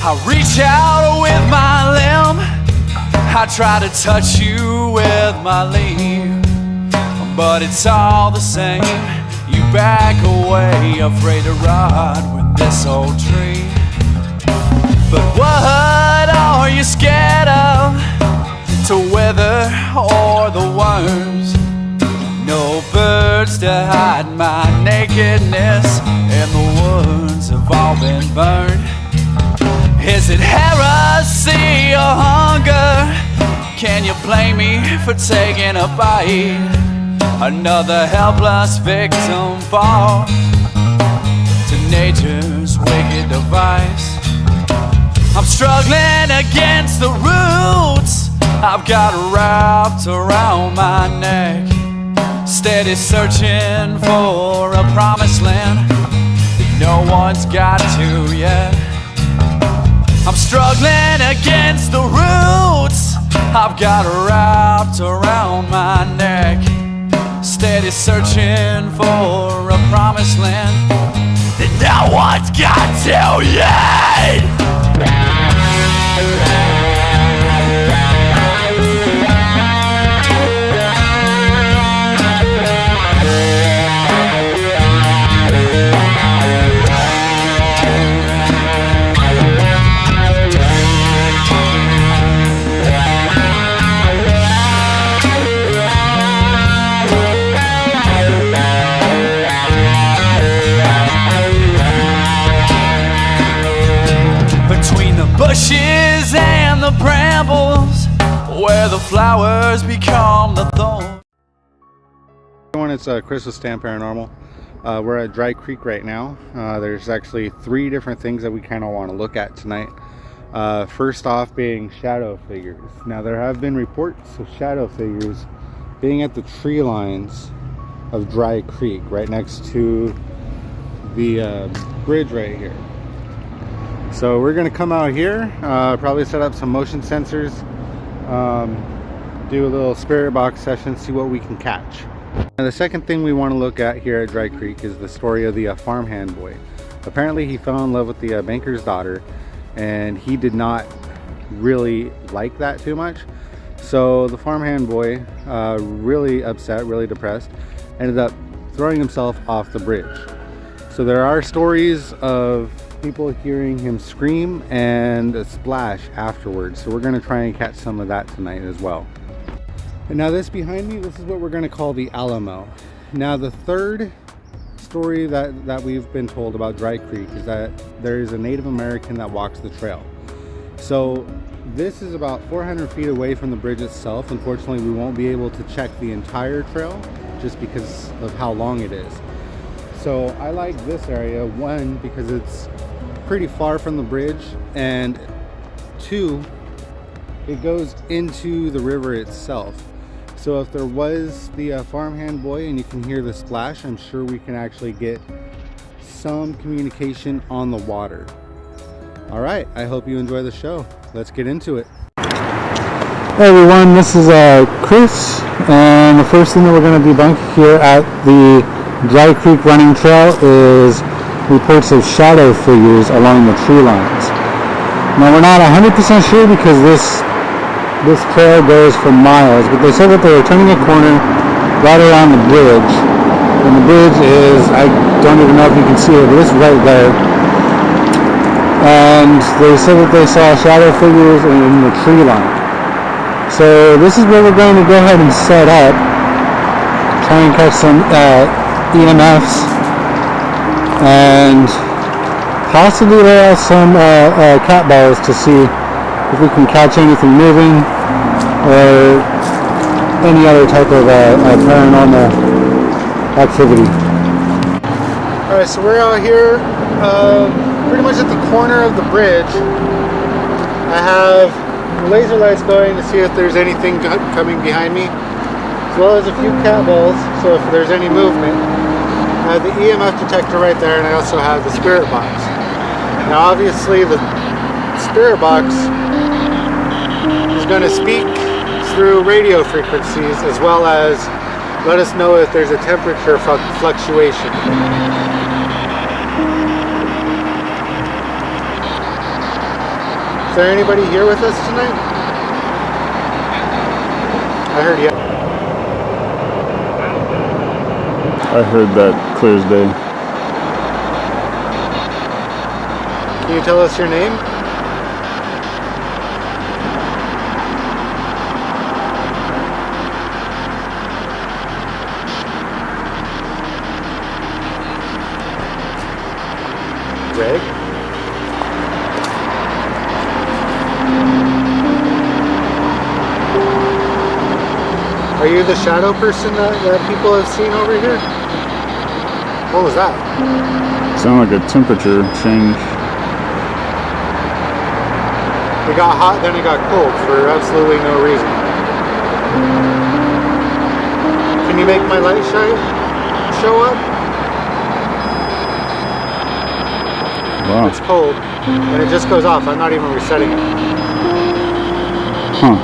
I reach out with my limb, I try to touch you with my leaf, but it's all the same. You back away, afraid to ride with this old tree. But what are you scared of? To weather or the worms? No birds to hide my nakedness, and the woods have all been burned. Is it heresy or hunger? Can you blame me for taking a bite? Another helpless victim falls to nature's wicked device. I'm struggling against the roots I've got wrapped around my neck, steady searching for a promised land that no one's got to yet. I'm struggling against the roots I've got wrapped around my neck, steady searching for a promised land that no one's got to yet. Bushes and the brambles, where the flowers become the thorns. Everyone, it's Chris with Stand Paranormal. We're at Dry Creek right now. There's actually 3 different things that we kind of want to look at tonight. First off being shadow figures. Now there have been reports of shadow figures being at the tree lines of Dry Creek, right next to the bridge right here. So we're going to come out here, probably set up some motion sensors, do a little spirit box session, see what we can catch. And the second thing we want to look at here at Dry Creek is the story of the farmhand boy. Apparently he fell in love with the banker's daughter, and he did not really like that too much. So the farmhand boy, really upset, really depressed, ended up throwing himself off the bridge. So there are stories of people hearing him scream and a splash afterwards, so we're going to try and catch some of that tonight as well. And now this behind me, this is what we're going to call the Alamo. Now the third story that we've been told about Dry Creek is that there is a Native American that walks the trail. So this is about 400 feet away from the bridge itself. Unfortunately, we won't be able to check the entire trail just because of how long it is. So I like this area, 1, because it's pretty far from the bridge, and 2, it goes into the river itself. So if there was the farmhand boy and you can hear the splash, I'm sure we can actually get some communication on the water. All right, I hope you enjoy the show. Let's get into it. Hey everyone, this is Chris, and the first thing that we're going to debunk here at the Dry Creek running trail is reports of shadow figures along the tree lines. Now we're not 100% sure because this trail goes for miles, but they said that they were turning a corner right around the bridge, and the bridge is, I don't even know if you can see it, but it's right there. And they said that they saw shadow figures in the tree line. So this is where we're going to go ahead and set up, try and catch some EMFs, and possibly lay out some cat balls to see if we can catch anything moving or any other type of paranormal activity. Alright, so we're out here pretty much at the corner of the bridge. I have laser lights going to see if there's anything coming behind me, as well as a few cat balls, so if there's any movement. I have the EMF detector right there, and I also have the spirit box. Now obviously the spirit box is going to speak through radio frequencies, as well as let us know if there's a temperature fluctuation. there anybody here with us tonight? I heard yeah. I heard that clear as day. Can you tell us your name? Greg? Are you the shadow person that people have seen over here? What was that? Sound like a temperature change. It got hot, then it got cold for absolutely no reason. Can you make my light show up? Wow. It's cold, and it just goes off. I'm not even resetting it. Huh.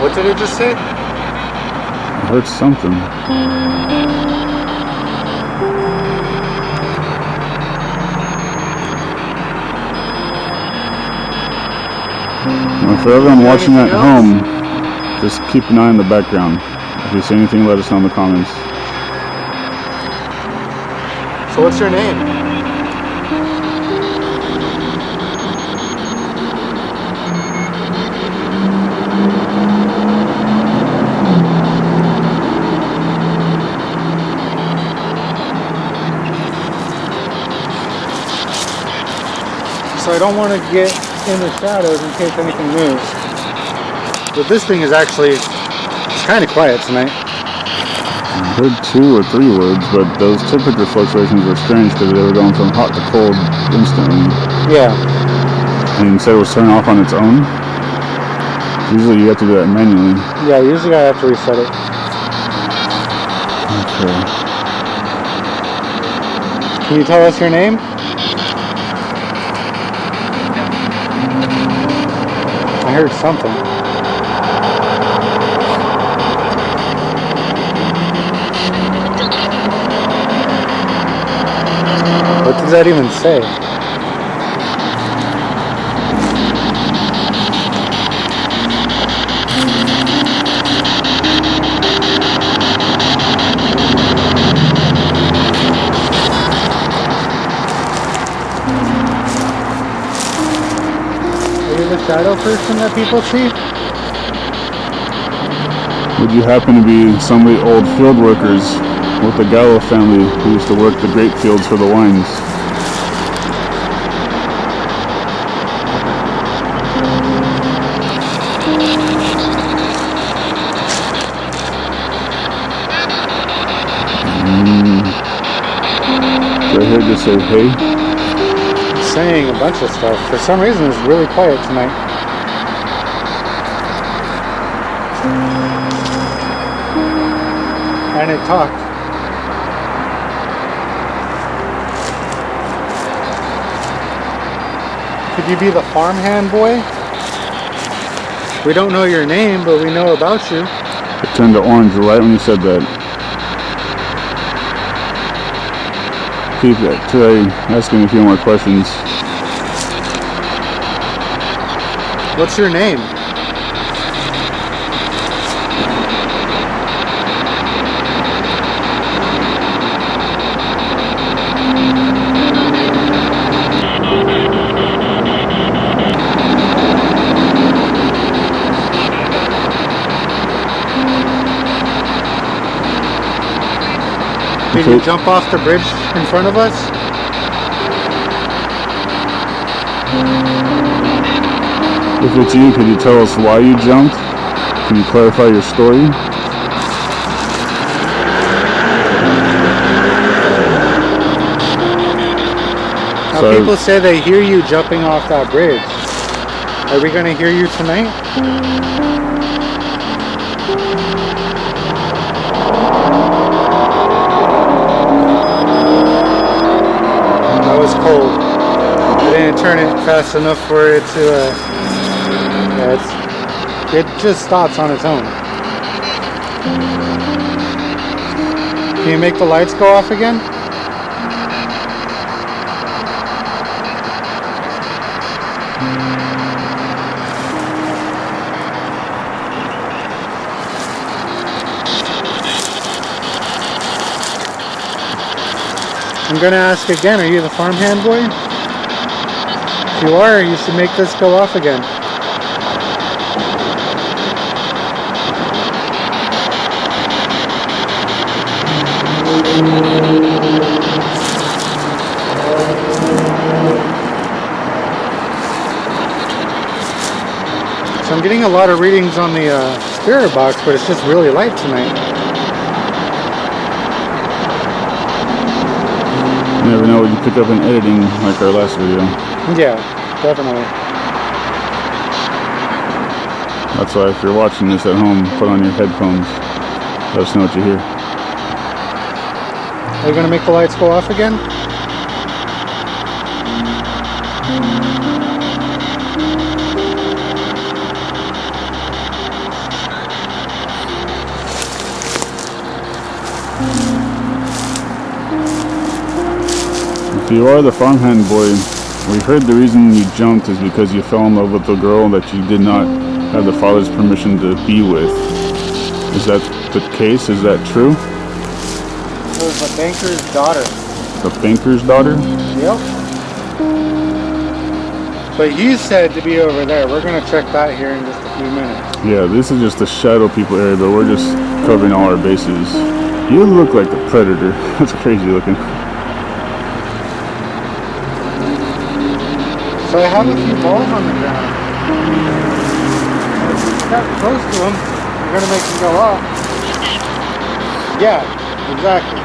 What did it just say? I heard something. Well, for everyone watching at home, just keep an eye on the background. If you see anything, let us know in the comments. So what's your name? So I don't want to get in the shadows in case anything moves. But this thing is actually kind of quiet tonight. I heard 2 or 3 words, but those temperature fluctuations were strange because they were going from hot to cold instantly. Yeah. And you said it was turning off on its own? Usually you have to do that manually. Yeah, usually I have to reset it. Okay. Can you tell us your name? I heard something. What does that even say? Are you the shadow person that people see? Would you happen to be some of the old field workers with the Gallo family who used to work the grape fields for the wines? Did I hear just say hey? It's saying a bunch of stuff. For some reason it's really quiet tonight. And it talked. Could you be the farmhand boy? We don't know your name, but we know about you. It turned to orange right when you said that. Keep asking a few more questions. What's your name? Did you jump off the bridge in front of us? If it's you, could you tell us why you jumped? Can you clarify your story? Now people say they hear you jumping off that bridge. Are we going to hear you tonight? That was cold. I didn't turn it fast enough for it to, it just stops on its own. Can you make the lights go off again? I'm gonna ask again, are you the farmhand boy? If you are, you should make this go off again. So I'm getting a lot of readings on the spirit box, but it's just really light tonight. You never know what you pick up in editing, like our last video. Yeah, definitely. That's why if you're watching this at home, put on your headphones. Let us know what you hear. Are you gonna make the lights go off again? If you are the farmhand boy, we heard the reason you jumped is because you fell in love with a girl that you did not have the father's permission to be with. Is that the case? Is that true? It was the banker's daughter. The banker's daughter? Yep. But you said to be over there. We're gonna check that here in just a few minutes. Yeah, this is just the shadow people area, but we're just covering all our bases. You look like the predator. That's crazy looking. So I have a few balls on the ground. If you step close to them, you're gonna make them go off. Yeah, exactly.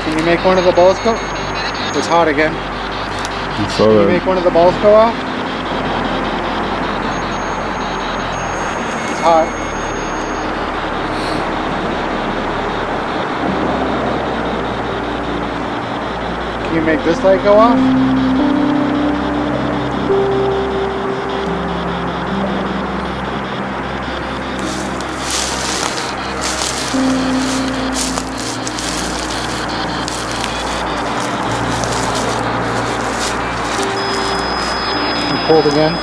Can you make one of the balls go? It's hot again. So Can you make one of the balls go off? It's hot. Can you make this light go off? And cold again.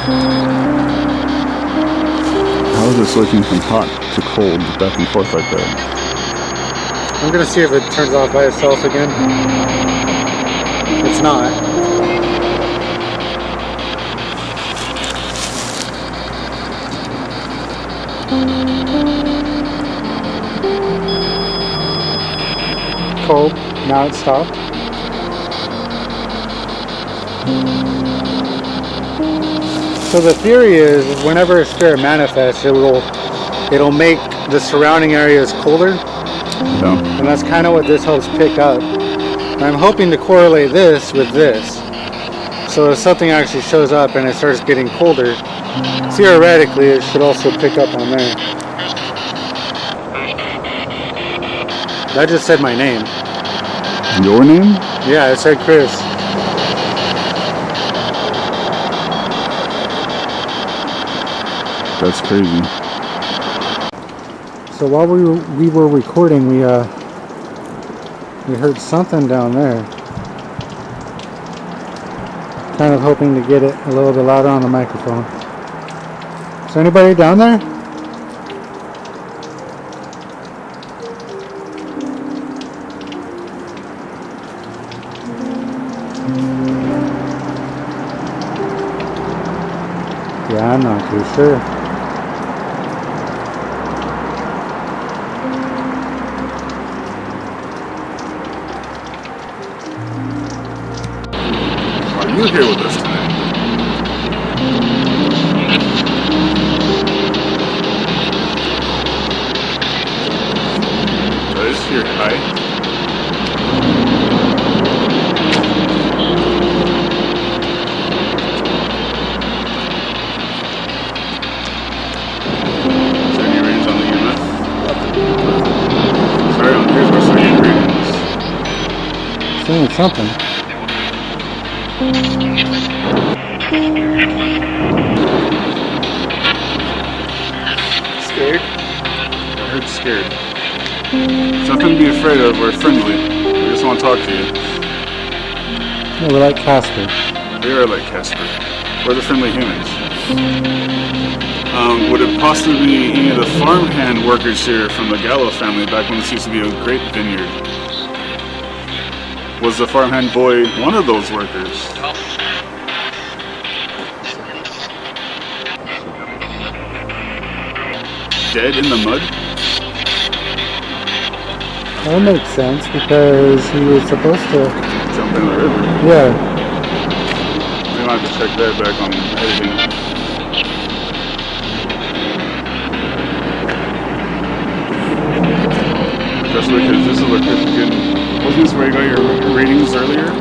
how is it switching from hot to cold back and forth like that? I'm gonna see if it turns off by itself again. It's not. Cold. Now it's stopped. So the theory is whenever a spirit manifests, it'll make the surrounding areas colder. No. And that's kind of what this helps pick up. And I'm hoping to correlate this with this. So if something actually shows up and it starts getting colder, theoretically it should also pick up on there. That just said my name. Your name? Yeah, it said Chris. That's crazy. So while we were recording, we heard something down there. Kind of hoping to get it a little bit louder on the microphone. Is there anybody down there? Yeah, I'm not too sure. Are you here with us tonight? So this is your height. Is there any readings on the unit? Sorry, on here's what's any readings. Saying something. Scared? I heard scared. There's nothing to be afraid of. We're friendly. We just want to talk to you. Yeah, we're like Casper. We are like Casper. We're the friendly humans. Would it possibly be any of the farmhand workers here from the Gallo family back when this used to be a great vineyard? Was the farmhand boy one of those workers? Dead in the mud? That makes sense because he was supposed to Jump in the river. Yeah. We might have to check that back on editing. Especially because this is what good. Wasn't this where you got your ratings earlier?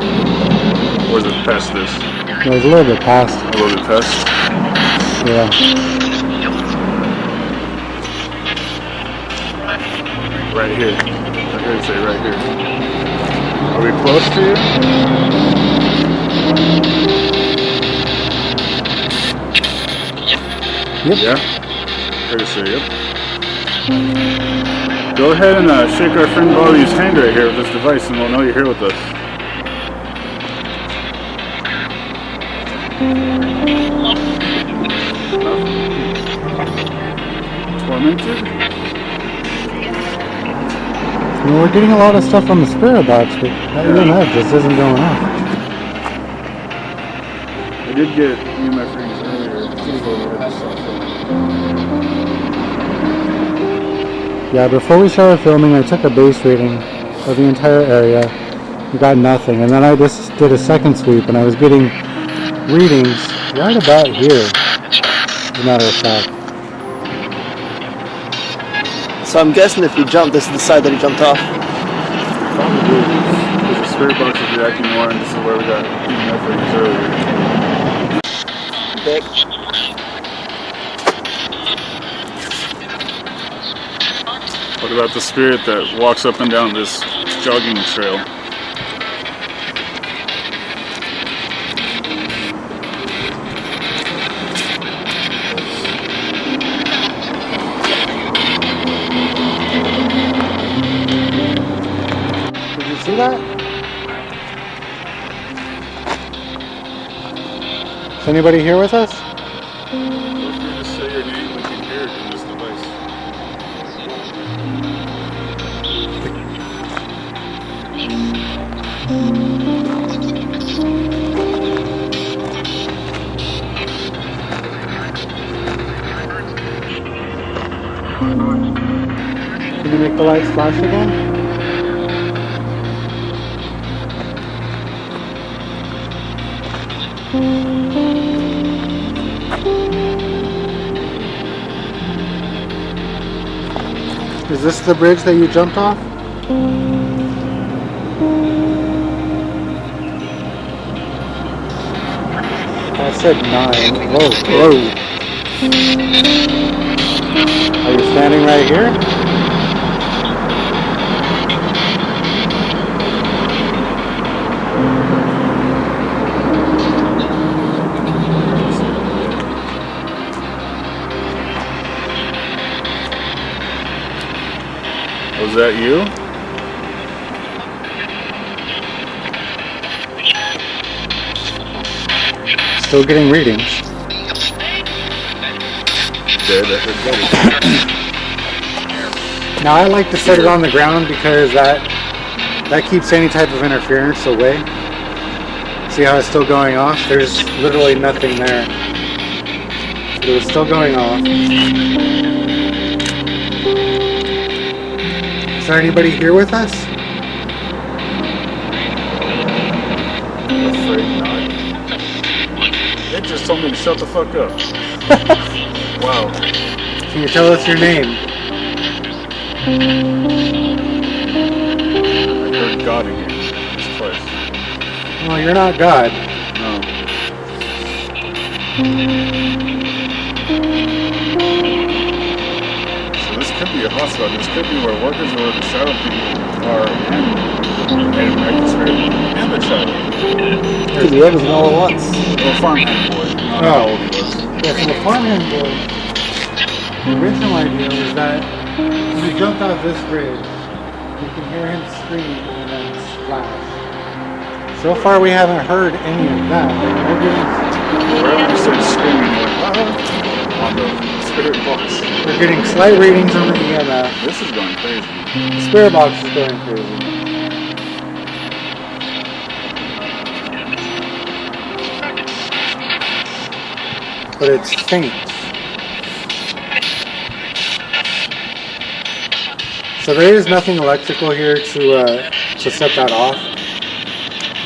Or is it past this? It was a little bit past. A little bit past? Yeah. Right here. I heard it say right here. Are we close to you? Yep. Yeah? Heard it say yep. Go ahead and shake our friend Bobby's hand right here with this device and we'll know you're here with us. Tormented? We're getting a lot of stuff from the spirit box, but even that just isn't going off. I did get EMF readings earlier. Yeah, before we started filming, I took a base reading of the entire area. We got nothing, and then I just did a second sweep, and I was getting readings right about here, as a matter of fact. So I'm guessing if he jumped, this is the side that he jumped off. Probably. Because the spirit box is reacting more, and this is where we got EMF readings earlier. Dick. What about the spirit that walks up and down this jogging trail? Did you see that? Is anybody here with us? If you just say your name, we can hear it in this device. Can you make the lights flash again? Is this the bridge that you jumped off? I said 9. Whoa, whoa. Are you standing right here? Was that you? Still getting readings. Dead. I heard dead. Now I like to set it on the ground because that keeps any type of interference away. See how it's still going off? There's literally nothing there. But it was still going off. Is there anybody here with us? Afraid not. It just told me to shut the fuck up. Wow. Can you tell us your name? I heard God again. This place. Well, you're not God. No. So this could be a hotspot. This could be where workers or the shadow people are and the spirit and the shadow. Could be everything all at once. Little farmhand boy. Not how old he was. Yeah, so the farmhand boy, the original idea was that when he jumped off this bridge, You can hear him scream and then splash. So far we haven't heard any of that. Wherever you start screaming, on the spirit box. We're getting slight readings on the EMF. This is going crazy. The spirit box is going crazy. But it's faint. So there is nothing electrical here to set that off.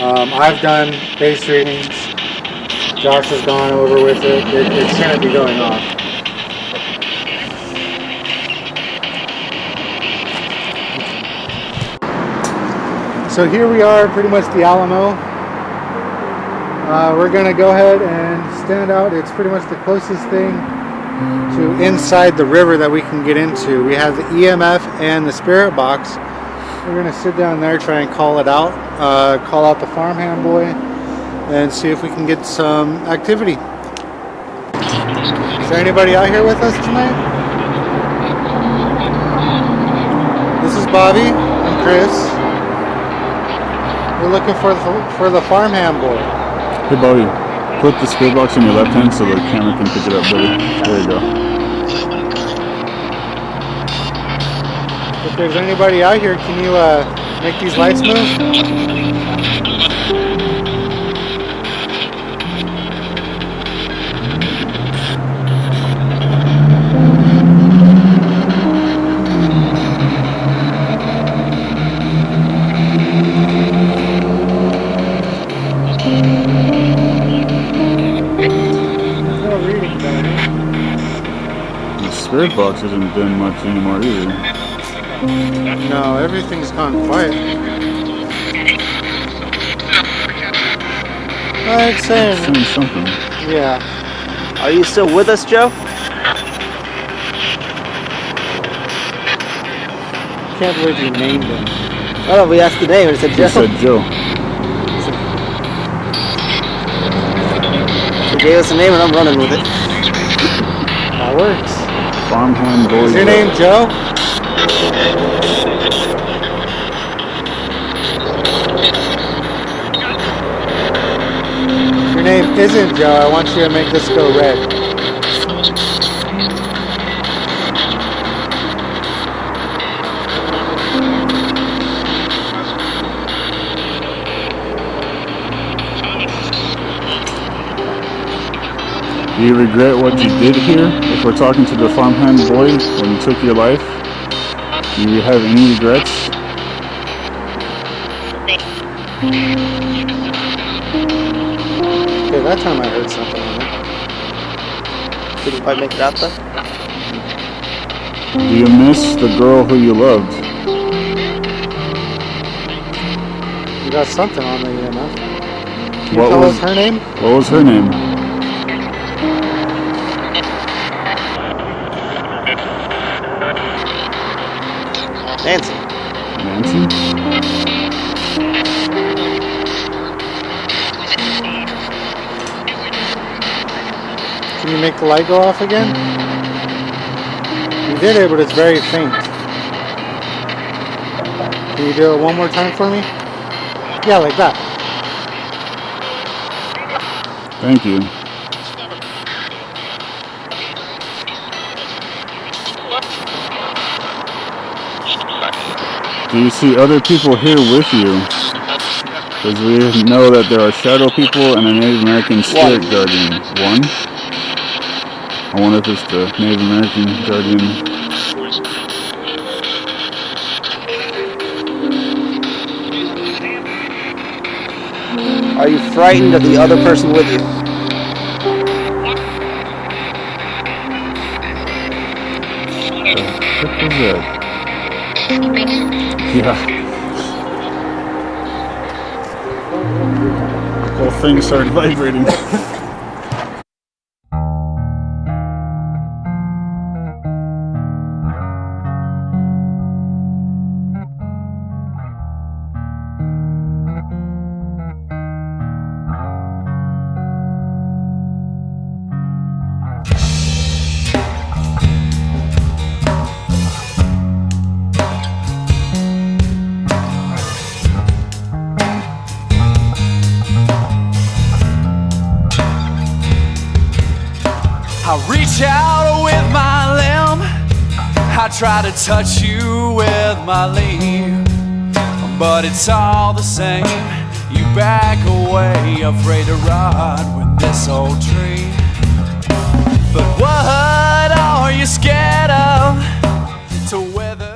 I've done base readings. Josh has gone over with it. It shouldn't be going off. So here we are, pretty much the Alamo. We're gonna go ahead and stand out. It's pretty much the closest thing to inside the river that we can get into. We have the EMF and the spirit box. We're gonna sit down there, try and call it out, call out the farmhand boy, and see if we can get some activity. Is there anybody out here with us tonight? This is Bobby and Chris. We're looking for the farmhand boy. Hey Bobby, put the spirit box in your left hand so the camera can pick it up better. There you go. If there's anybody out here, can you make these lights move? The spirit box isn't doing much anymore either. No, everything's gone quiet. It's saying, It's saying something. yeah. Are you still with us, Joe? Can't believe you named him. Oh, we asked the name and it said He Joe. said Joe. He gave us a name and I'm running with it. That works. Farmhand boy. Is your name Joe? If your name isn't Joe, I want you to make this go red. Do you regret what you did here? If we're talking to the farmhand boy when you took your life, do you have any regrets? Okay, that time I heard something on it. Couldn't quite make it out though. Do you miss the girl who you loved? You got something on the EMF. Can you What tell was- us her name? What was her name? Nancy. Nancy? Can you make the light go off again? You did it, but it's very faint. Can you do it one more time for me? Yeah, like that. Thank you. Do you see other people here with you? Because we know that there are shadow people and a Native American spirit guardian. One? I wonder if it's the Native American guardian. Are you frightened of the other person with you? What was that? Yeah. The whole thing started vibrating. out with my limb, I try to touch you with my leaf, but it's all the same. You back away, afraid to ride with this old tree. But what are you scared of? To whether